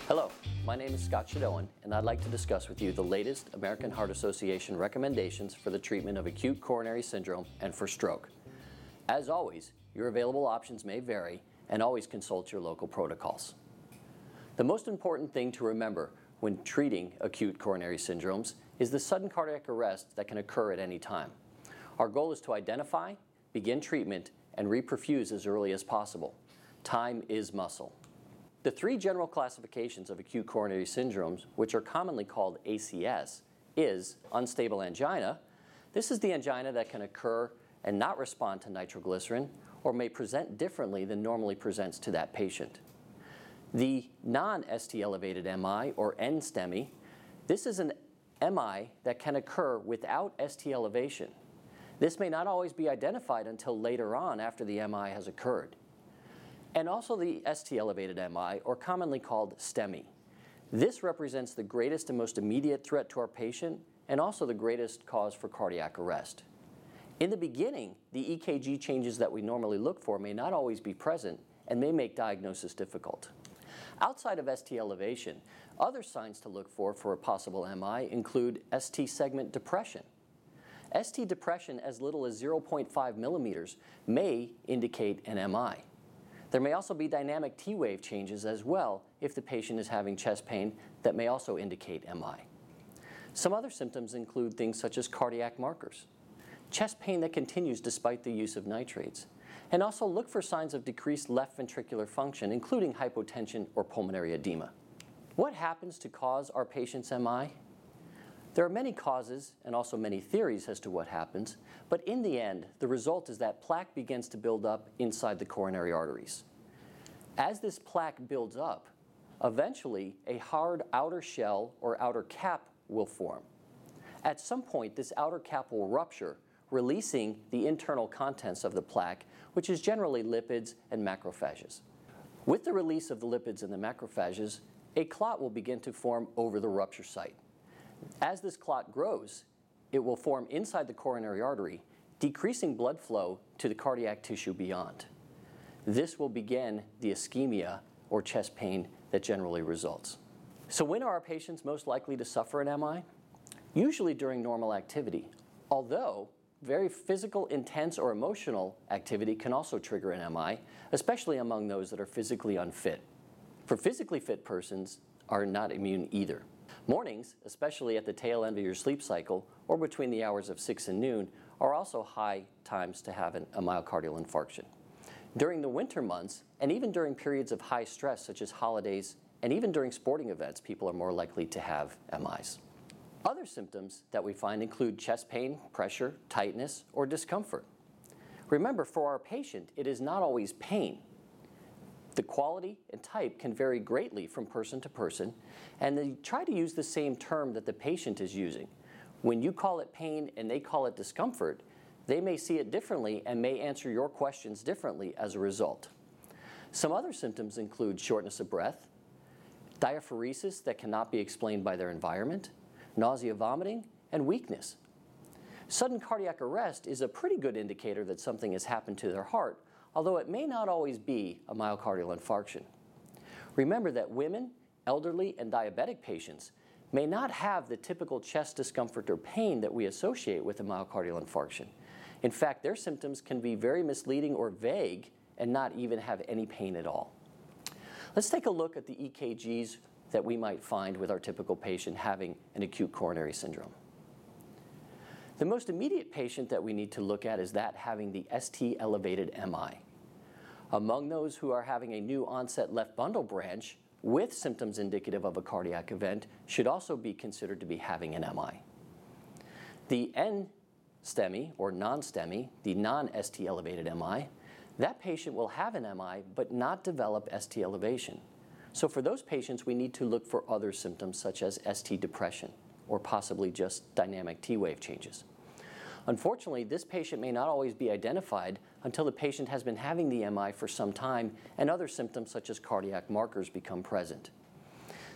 Hello, my name is Scott Shadoan, and I'd like to discuss with you the latest American Heart Association recommendations for the treatment of acute coronary syndrome and for stroke. As always, your available options may vary, and always consult your local protocols. The most important thing to remember when treating acute coronary syndromes is the sudden cardiac arrest that can occur at any time. Our goal is to identify, begin treatment, and reperfuse as early as possible. Time is muscle. The three general classifications of acute coronary syndromes, which are commonly called ACS, is unstable angina. This is the angina that can occur and not respond to nitroglycerin, or may present differently than normally presents to that patient. The non-ST elevated MI, or NSTEMI, this is an MI that can occur without ST elevation. This may not always be identified until later on after the MI has occurred. And also the ST elevated MI, or commonly called STEMI. This represents the greatest and most immediate threat to our patient, and also the greatest cause for cardiac arrest. In the beginning, the EKG changes that we normally look for may not always be present and may make diagnosis difficult. Outside of ST elevation, other signs to look for a possible MI include ST segment depression. ST depression as little as 0.5 millimeters may indicate an MI. There may also be dynamic T-wave changes as well if the patient is having chest pain that may also indicate MI. Some other symptoms include things such as cardiac markers, chest pain that continues despite the use of nitrates, and also look for signs of decreased left ventricular function, including hypotension or pulmonary edema. What happens to cause our patient's MI? There are many causes and also many theories as to what happens, but in the end, the result is that plaque begins to build up inside the coronary arteries. As this plaque builds up, eventually a hard outer shell or outer cap will form. At some point, this outer cap will rupture, releasing the internal contents of the plaque, which is generally lipids and macrophages. With the release of the lipids and the macrophages, a clot will begin to form over the rupture site. As this clot grows, it will form inside the coronary artery, decreasing blood flow to the cardiac tissue beyond. This will begin the ischemia or chest pain that generally results. So when are our patients most likely to suffer an MI? Usually during normal activity, although very physical, intense, or emotional activity can also trigger an MI, especially among those that are physically unfit. For physically fit persons are not immune either. Mornings, especially at the tail end of your sleep cycle or between the hours of 6 and noon, are also high times to have a myocardial infarction. During the winter months, and even during periods of high stress such as holidays, and even during sporting events, people are more likely to have MIs. Other symptoms that we find include chest pain, pressure, tightness, or discomfort. Remember, for our patient, it is not always pain. The quality and type can vary greatly from person to person, and they try to use the same term that the patient is using. When you call it pain and they call it discomfort, they may see it differently and may answer your questions differently as a result. Some other symptoms include shortness of breath, diaphoresis that cannot be explained by their environment, nausea, vomiting, and weakness. Sudden cardiac arrest is a pretty good indicator that something has happened to their heart, although it may not always be a myocardial infarction. Remember that women, elderly, and diabetic patients may not have the typical chest discomfort or pain that we associate with a myocardial infarction. In fact, their symptoms can be very misleading or vague and not even have any pain at all. Let's take a look at the EKGs that we might find with our typical patient having an acute coronary syndrome. The most immediate patient that we need to look at is that having the ST elevated MI. Among those who are having a new onset left bundle branch with symptoms indicative of a cardiac event should also be considered to be having an MI. The NSTEMI or non-STEMI, the non-ST elevated MI, that patient will have an MI but not develop ST elevation. So for those patients, we need to look for other symptoms such as ST depression or possibly just dynamic T-wave changes. Unfortunately, this patient may not always be identified until the patient has been having the MI for some time and other symptoms such as cardiac markers become present.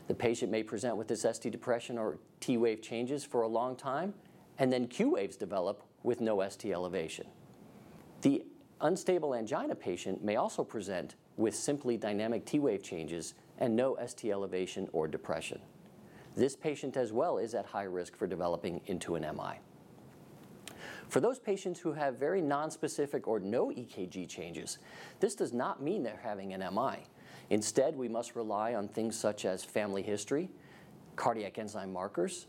The patient may present with this ST depression or T-wave changes for a long time, and then Q waves develop with no ST elevation. The Unstable angina patient may also present with simply dynamic T-wave changes and no ST elevation or depression. This patient as well is at high risk for developing into an MI. For those patients who have very nonspecific or no EKG changes, this does not mean they're having an MI. Instead, we must rely on things such as family history, cardiac enzyme markers,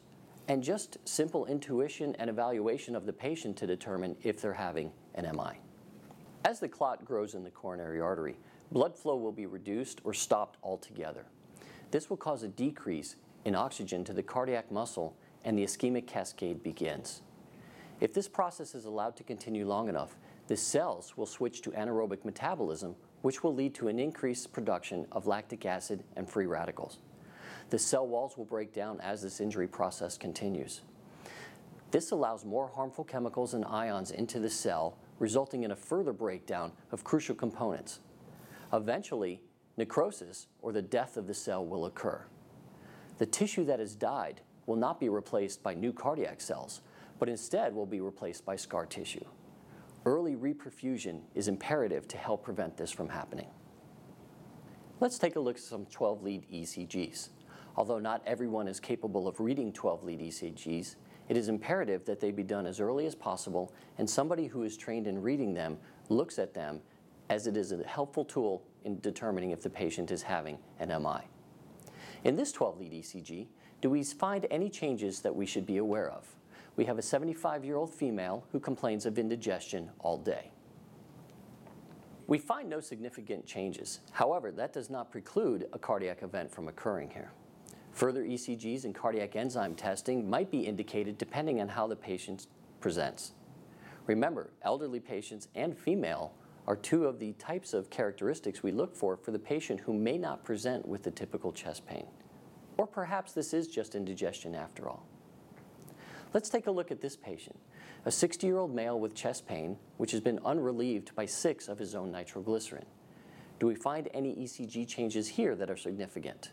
and just simple intuition and evaluation of the patient to determine if they're having an MI. As the clot grows in the coronary artery, blood flow will be reduced or stopped altogether. This will cause a decrease in oxygen to the cardiac muscle and the ischemic cascade begins. If this process is allowed to continue long enough, the cells will switch to anaerobic metabolism, which will lead to an increased production of lactic acid and free radicals. The cell walls will break down as this injury process continues. This allows more harmful chemicals and ions into the cell, resulting in a further breakdown of crucial components. Eventually, necrosis, or the death of the cell, will occur. The tissue that has died will not be replaced by new cardiac cells, but instead will be replaced by scar tissue. Early reperfusion is imperative to help prevent this from happening. Let's take a look at some 12-lead ECGs. Although not everyone is capable of reading 12-lead ECGs, it is imperative that they be done as early as possible, and somebody who is trained in reading them looks at them, as it is a helpful tool in determining if the patient is having an MI. In this 12-lead ECG, do we find any changes that we should be aware of? We have a 75-year-old female who complains of indigestion all day. We find no significant changes. However, that does not preclude a cardiac event from occurring here. Further ECGs and cardiac enzyme testing might be indicated depending on how the patient presents. Remember, elderly patients and female are two of the types of characteristics we look for the patient who may not present with the typical chest pain. Or perhaps this is just indigestion after all. Let's take a look at this patient, a 60-year-old male with chest pain, which has been unrelieved by 6 of his own nitroglycerin. Do we find any ECG changes here that are significant?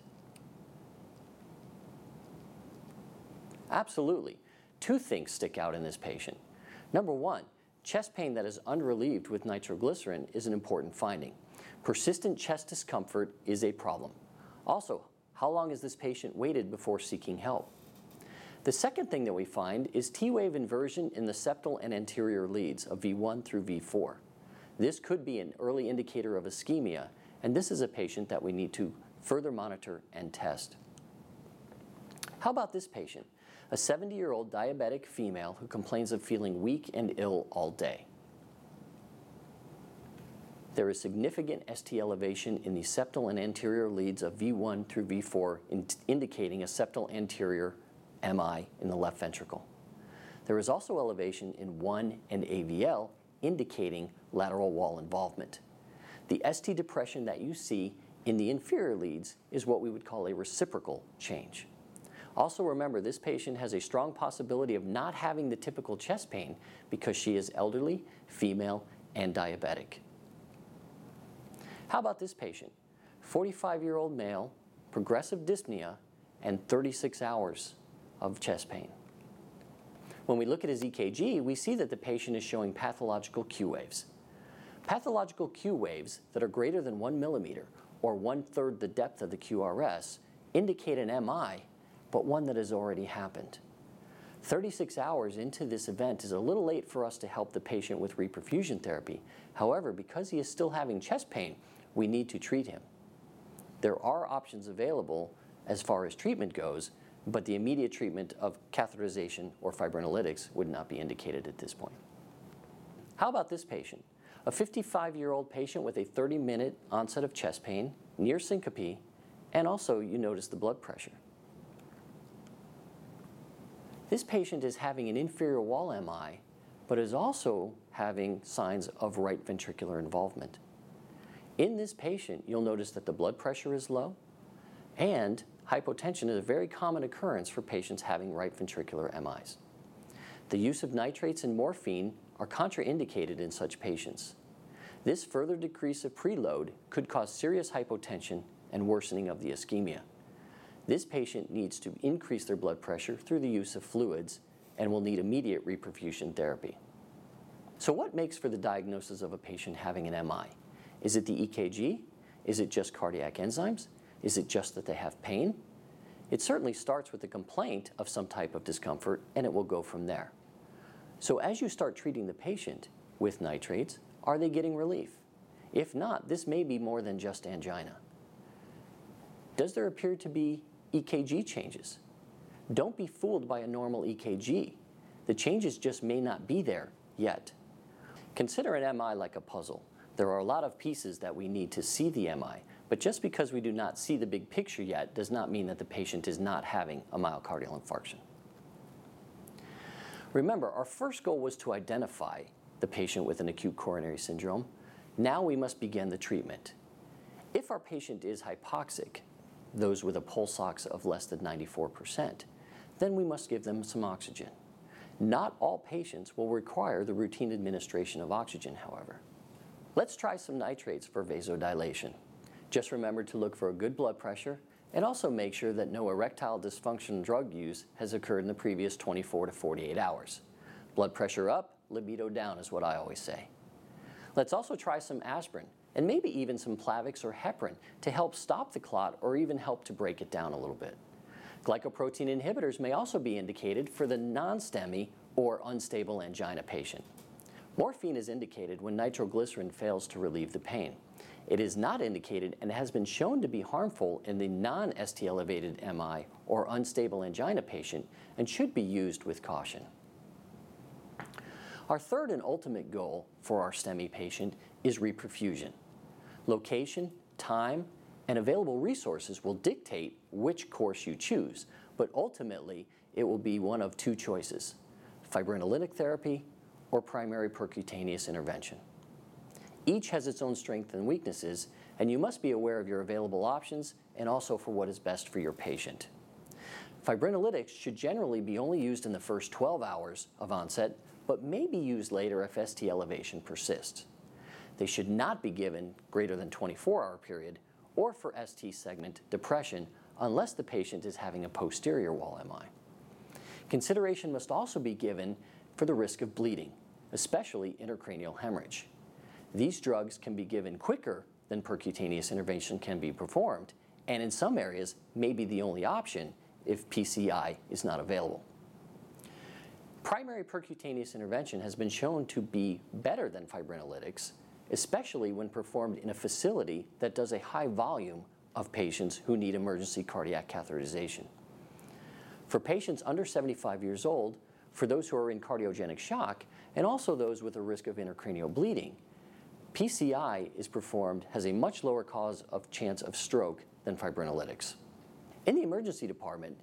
Absolutely. 2 things stick out in this patient. Number 1, chest pain that is unrelieved with nitroglycerin is an important finding. Persistent chest discomfort is a problem. Also, how long has this patient waited before seeking help? The second thing that we find is T-wave inversion in the septal and anterior leads of V1 through V4. This could be an early indicator of ischemia, and this is a patient that we need to further monitor and test. How about this patient? A 70-year-old diabetic female who complains of feeling weak and ill all day. There is significant ST elevation in the septal and anterior leads of V1 through V4, indicating a septal anterior MI in the left ventricle. There is also elevation in 1 and AVL, indicating lateral wall involvement. The ST depression that you see in the inferior leads is what we would call a reciprocal change. Also remember, this patient has a strong possibility of not having the typical chest pain because she is elderly, female, and diabetic. How about this patient? 45-year-old male, progressive dyspnea, and 36 hours of chest pain. When we look at his EKG, we see that the patient is showing pathological Q waves. Pathological Q waves that are greater than 1 millimeter, or 1/3 the depth of the QRS, indicate an MI, but one that has already happened. 36 hours into this event is a little late for us to help the patient with reperfusion therapy. However, because he is still having chest pain, we need to treat him. There are options available as far as treatment goes, but the immediate treatment of catheterization or fibrinolytics would not be indicated at this point. How about this patient? A 55-year-old patient with a 30-minute onset of chest pain, near syncope, and also you notice the blood pressure. This patient is having an inferior wall MI, but is also having signs of right ventricular involvement. In this patient, you'll notice that the blood pressure is low, and hypotension is a very common occurrence for patients having right ventricular MIs. The use of nitrates and morphine are contraindicated in such patients. This further decrease of preload could cause serious hypotension and worsening of the ischemia. This patient needs to increase their blood pressure through the use of fluids and will need immediate reperfusion therapy. So what makes for the diagnosis of a patient having an MI? Is it the EKG? Is it just cardiac enzymes? Is it just that they have pain? It certainly starts with a complaint of some type of discomfort, and it will go from there. So as you start treating the patient with nitrates, are they getting relief? If not, this may be more than just angina. Does there appear to be EKG changes? Don't be fooled by a normal EKG. The changes just may not be there yet. Consider an MI like a puzzle. There are a lot of pieces that we need to see the MI, but just because we do not see the big picture yet does not mean that the patient is not having a myocardial infarction. Remember, our first goal was to identify the patient with an acute coronary syndrome. Now we must begin the treatment. If our patient is hypoxic, those with a pulse ox of less than 94%, then we must give them some oxygen. Not all patients will require the routine administration of oxygen, however. Let's try some nitrates for vasodilation. Just remember to look for a good blood pressure and also make sure that no erectile dysfunction drug use has occurred in the previous 24 to 48 hours. Blood pressure up, libido down is what I always say. Let's also try some aspirin and maybe even some Plavix or heparin to help stop the clot or even help to break it down a little bit. Glycoprotein inhibitors may also be indicated for the non-STEMI or unstable angina patient. Morphine is indicated when nitroglycerin fails to relieve the pain. It is not indicated and has been shown to be harmful in the non-ST elevated MI or unstable angina patient and should be used with caution. Our third and ultimate goal for our STEMI patient is reperfusion. Location, time, and available resources will dictate which course you choose, but ultimately it will be one of two choices: fibrinolytic therapy or primary percutaneous intervention. Each has its own strengths and weaknesses, and you must be aware of your available options and also for what is best for your patient. Fibrinolytics should generally be only used in the first 12 hours of onset, but may be used later if ST elevation persists. They should not be given greater than 24-hour period or for ST segment depression unless the patient is having a posterior wall MI. Consideration must also be given for the risk of bleeding, especially intracranial hemorrhage. These drugs can be given quicker than percutaneous intervention can be performed, and in some areas may be the only option if PCI is not available. Primary percutaneous intervention has been shown to be better than fibrinolytics, especially when performed in a facility that does a high volume of patients who need emergency cardiac catheterization. For patients under 75 years old, for those who are in cardiogenic shock, and also those with a risk of intracranial bleeding, PCI is performed has a much lower cause of chance of stroke than fibrinolytics. In the emergency department,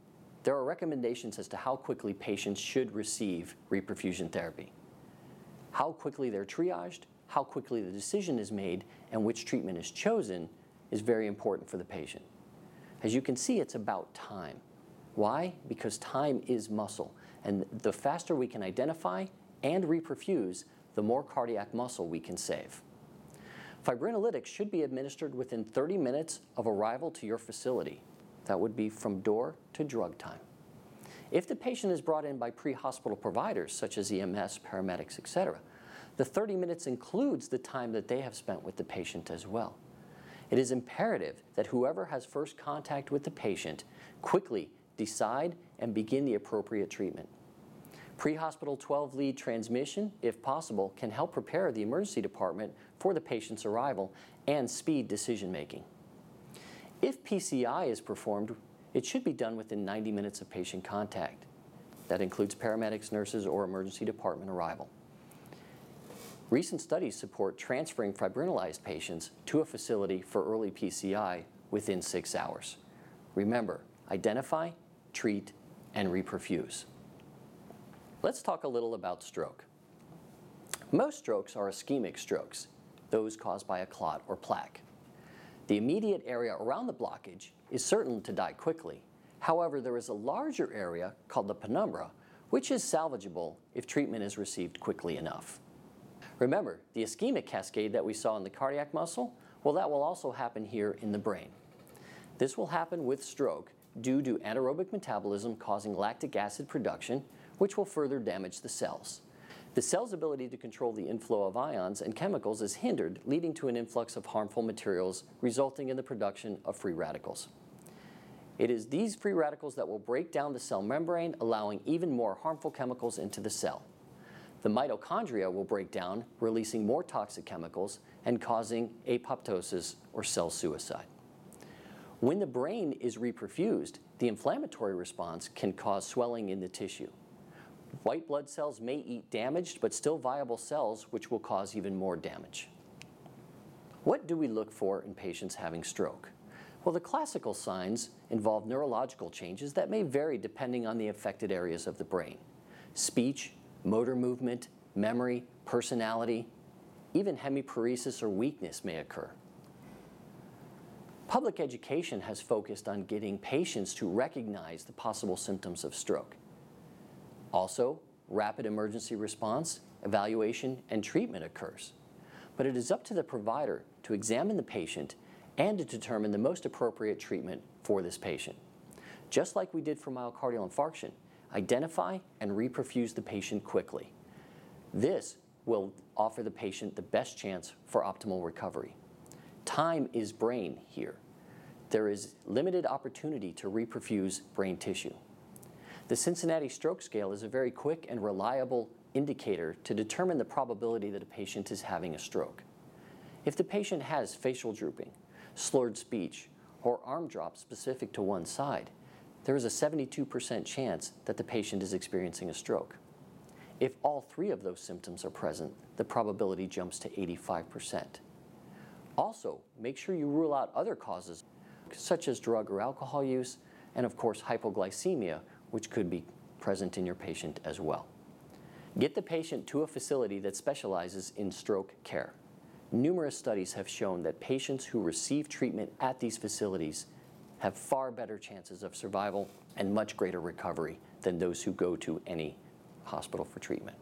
there are recommendations as to how quickly patients should receive reperfusion therapy. How quickly they're triaged, how quickly the decision is made, and which treatment is chosen is very important for the patient. As you can see, it's about time. Why? Because time is muscle, and the faster we can identify and reperfuse, the more cardiac muscle we can save. Fibrinolytics should be administered within 30 minutes of arrival to your facility. That would be from door to drug time. If the patient is brought in by pre-hospital providers such as EMS, paramedics, etc., the 30 minutes includes the time that they have spent with the patient as well. It is imperative that whoever has first contact with the patient quickly decide and begin the appropriate treatment. Pre-hospital 12-lead transmission, if possible, can help prepare the emergency department for the patient's arrival and speed decision-making. If PCI is performed, it should be done within 90 minutes of patient contact. That includes paramedics, nurses, or emergency department arrival. Recent studies support transferring fibrinolyzed patients to a facility for early PCI within 6 hours. Remember, identify, treat, and reperfuse. Let's talk a little about stroke. Most strokes are ischemic strokes, those caused by a clot or plaque. The immediate area around the blockage is certain to die quickly. However, there is a larger area called the penumbra, which is salvageable if treatment is received quickly enough. Remember, the ischemic cascade that we saw in the cardiac muscle, well, that will also happen here in the brain. This will happen with stroke due to anaerobic metabolism causing lactic acid production, which will further damage the cells. The cell's ability to control the inflow of ions and chemicals is hindered, leading to an influx of harmful materials, resulting in the production of free radicals. It is these free radicals that will break down the cell membrane, allowing even more harmful chemicals into the cell. The mitochondria will break down, releasing more toxic chemicals and causing apoptosis or cell suicide. When the brain is reperfused, the inflammatory response can cause swelling in the tissue. White blood cells may eat damaged but still viable cells, which will cause even more damage. What do we look for in patients having stroke? Well, the classical signs involve neurological changes that may vary depending on the affected areas of the brain. Speech, motor movement, memory, personality, even hemiparesis or weakness may occur. Public education has focused on getting patients to recognize the possible symptoms of stroke. Also, rapid emergency response, evaluation, and treatment occurs. But it is up to the provider to examine the patient and to determine the most appropriate treatment for this patient. Just like we did for myocardial infarction, identify and reperfuse the patient quickly. This will offer the patient the best chance for optimal recovery. Time is brain here. There is limited opportunity to reperfuse brain tissue. The Cincinnati Stroke Scale is a very quick and reliable indicator to determine the probability that a patient is having a stroke. If the patient has facial drooping, slurred speech, or arm drop specific to one side, there is a 72% chance that the patient is experiencing a stroke. If all three of those symptoms are present, the probability jumps to 85%. Also, make sure you rule out other causes, such as drug or alcohol use, and of course hypoglycemia, which could be present in your patient as well. Get the patient to a facility that specializes in stroke care. Numerous studies have shown that patients who receive treatment at these facilities have far better chances of survival and much greater recovery than those who go to any hospital for treatment.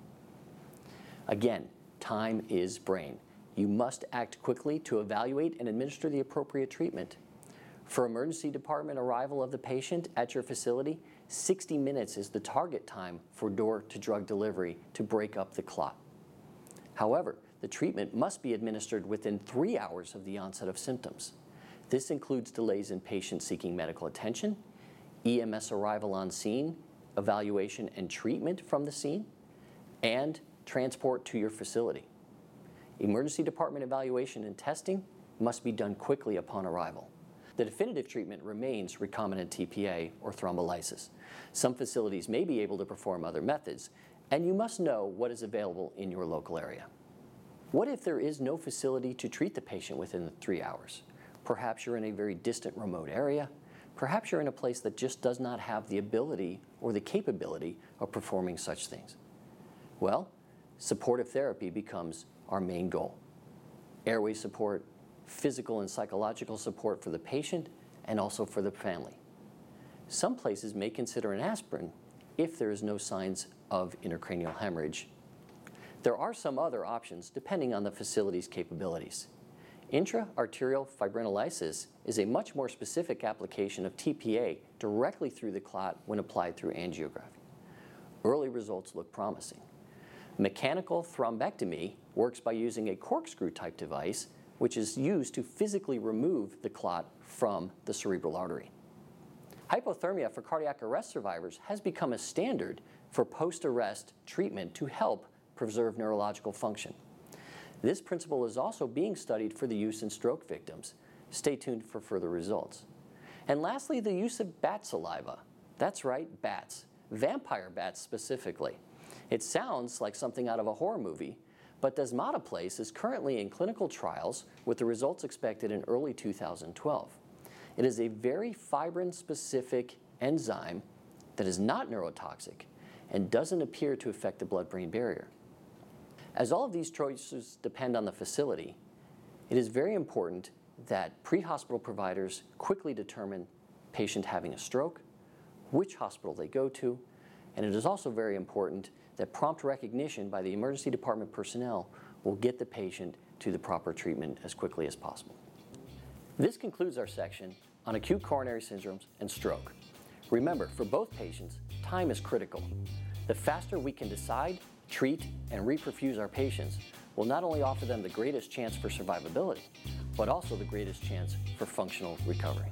Again, time is brain. You must act quickly to evaluate and administer the appropriate treatment. For emergency department arrival of the patient at your facility, 60 minutes is the target time for door-to-drug delivery to break up the clot. However, the treatment must be administered within 3 hours of the onset of symptoms. This includes delays in patients seeking medical attention, EMS arrival on scene, evaluation and treatment from the scene, and transport to your facility. Emergency department evaluation and testing must be done quickly upon arrival. The definitive treatment remains recombinant TPA or thrombolysis. Some facilities may be able to perform other methods, and you must know what is available in your local area. What if there is no facility to treat the patient within 3 hours? Perhaps you're in a very distant, remote area. Perhaps you're in a place that just does not have the ability or the capability of performing such things. Well, supportive therapy becomes our main goal. Airway support, physical and psychological support for the patient, and also for the family. Some places may consider an aspirin if there is no signs of intracranial hemorrhage. There are some other options depending on the facility's capabilities. Intra-arterial fibrinolysis is a much more specific application of TPA directly through the clot when applied through angiography. Early results look promising. Mechanical thrombectomy works by using a corkscrew-type device, which is used to physically remove the clot from the cerebral artery. Hypothermia for cardiac arrest survivors has become a standard for post-arrest treatment to help preserve neurological function. This principle is also being studied for the use in stroke victims. Stay tuned for further results. And lastly, the use of bat saliva. That's right, bats. Vampire bats specifically. It sounds like something out of a horror movie, but desmodoplase is currently in clinical trials with the results expected in early 2012. It is a very fibrin-specific enzyme that is not neurotoxic and doesn't appear to affect the blood-brain barrier. As all of these choices depend on the facility, it is very important that pre-hospital providers quickly determine patient having a stroke, which hospital they go to, and it is also very important that prompt recognition by the emergency department personnel will get the patient to the proper treatment as quickly as possible. This concludes our section on acute coronary syndromes and stroke. Remember, for both patients, time is critical. The faster we can decide treat, and reperfuse our patients will not only offer them the greatest chance for survivability, but also the greatest chance for functional recovery.